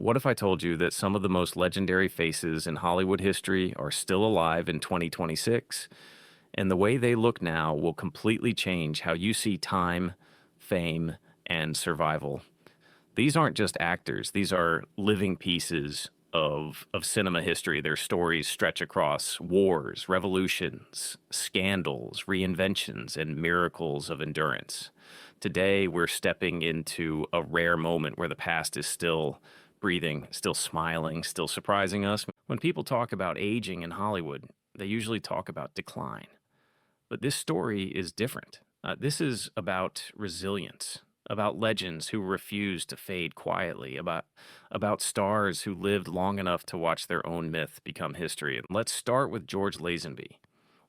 What if I told you that some of the most legendary faces in Hollywood history are still alive in 2026, and the way they look now will completely change how you see time, fame, and survival? These aren't just actors, these are living pieces of cinema history. Their stories stretch across wars, revolutions, scandals, reinventions, and miracles of endurance. Today, we're stepping into a rare moment where the past is still breathing, still smiling, still surprising us. When people talk about aging in Hollywood, they usually talk about decline. But this story is different. This is about resilience, about legends who refuse to fade quietly, about stars who lived long enough to watch their own myth become history. And let's start with George Lazenby.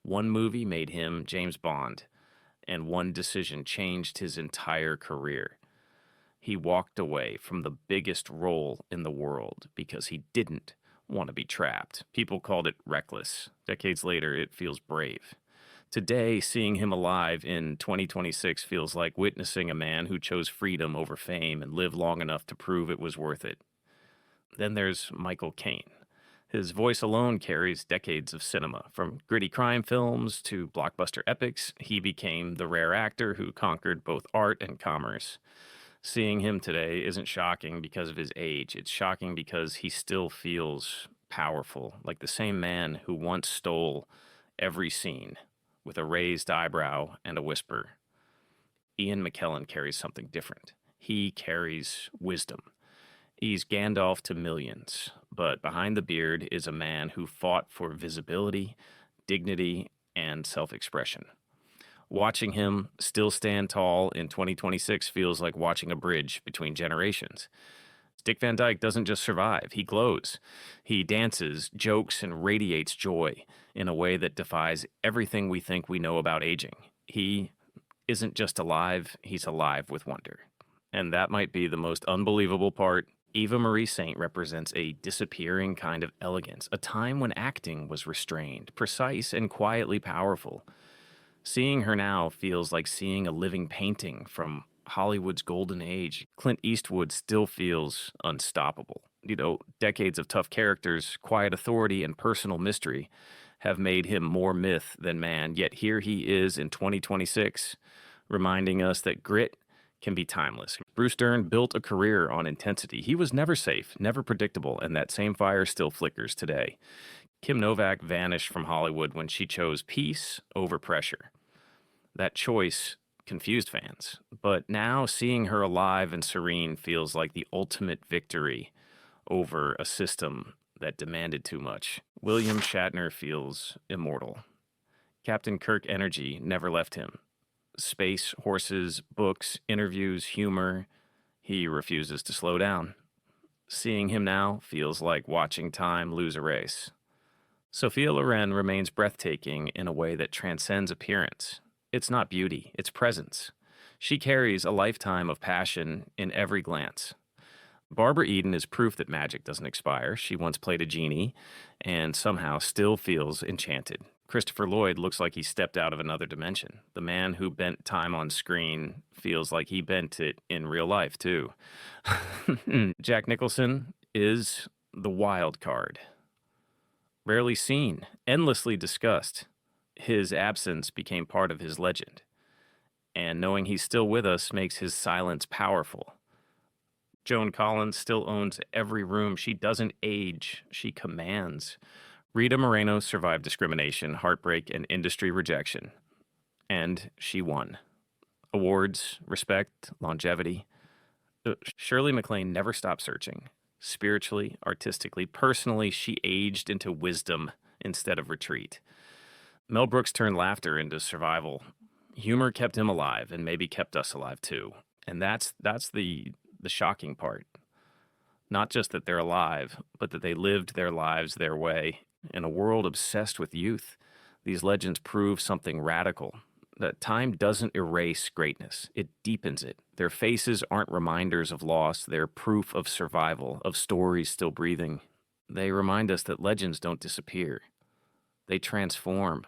One movie made him James Bond, and one decision changed his entire career. He walked away from the biggest role in the world because he didn't want to be trapped. People called it reckless. Decades later, it feels brave. Today, seeing him alive in 2026 feels like witnessing a man who chose freedom over fame and lived long enough to prove it was worth it. Then there's Michael Caine. His voice alone carries decades of cinema. From gritty crime films to blockbuster epics, he became the rare actor who conquered both art and commerce. Seeing him today isn't shocking because of his age. It's shocking because he still feels powerful, like the same man who once stole every scene with a raised eyebrow and a whisper. Ian McKellen carries something different. He carries wisdom. He's Gandalf to millions, but behind the beard is a man who fought for visibility, dignity, and self-expression. Watching him still stand tall in 2026 feels like watching a bridge between generations. Dick Van Dyke doesn't just survive, he glows. He dances, jokes, and radiates joy in a way that defies everything we think we know about aging. He isn't just alive, he's alive with wonder. And that might be the most unbelievable part. Eva Marie Saint represents a disappearing kind of elegance, a time when acting was restrained, precise, and quietly powerful. Seeing her now feels like seeing a living painting from Hollywood's golden age. Clint Eastwood still feels unstoppable. Decades of tough characters, quiet authority, and personal mystery have made him more myth than man. Yet here he is in 2026, reminding us that grit can be timeless. Bruce Dern built a career on intensity. He was never safe, never predictable, and that same fire still flickers today. Kim Novak vanished from Hollywood when she chose peace over pressure. That choice confused fans, but now seeing her alive and serene feels like the ultimate victory over a system that demanded too much. William Shatner feels immortal. Captain Kirk energy never left him. Space, horses, books, interviews, humor. He refuses to slow down. Seeing him now feels like watching time lose a race. Sophia Loren remains breathtaking in a way that transcends appearance. It's not beauty, it's presence. She carries a lifetime of passion in every glance. Barbara Eden is proof that magic doesn't expire. She once played a genie and somehow still feels enchanted. Christopher Lloyd looks like he stepped out of another dimension. The man who bent time on screen feels like he bent it in real life, too. Jack Nicholson is the wild card. Rarely seen, endlessly discussed, his absence became part of his legend. And knowing he's still with us makes his silence powerful. Joan Collins still owns every room. She doesn't age, she commands. Rita Moreno survived discrimination, heartbreak, and industry rejection. And she won. Awards, respect, longevity. Shirley MacLaine never stopped searching. Spiritually, artistically, personally, she aged into wisdom instead of retreat. Mel Brooks turned laughter into survival. Humor kept him alive and maybe kept us alive too. And that's the shocking part. Not just that they're alive, but that they lived their lives their way. In a world obsessed with youth, these legends prove something radical. That time doesn't erase greatness, it deepens it. Their faces aren't reminders of loss, they're proof of survival, of stories still breathing. They remind us that legends don't disappear. They transform.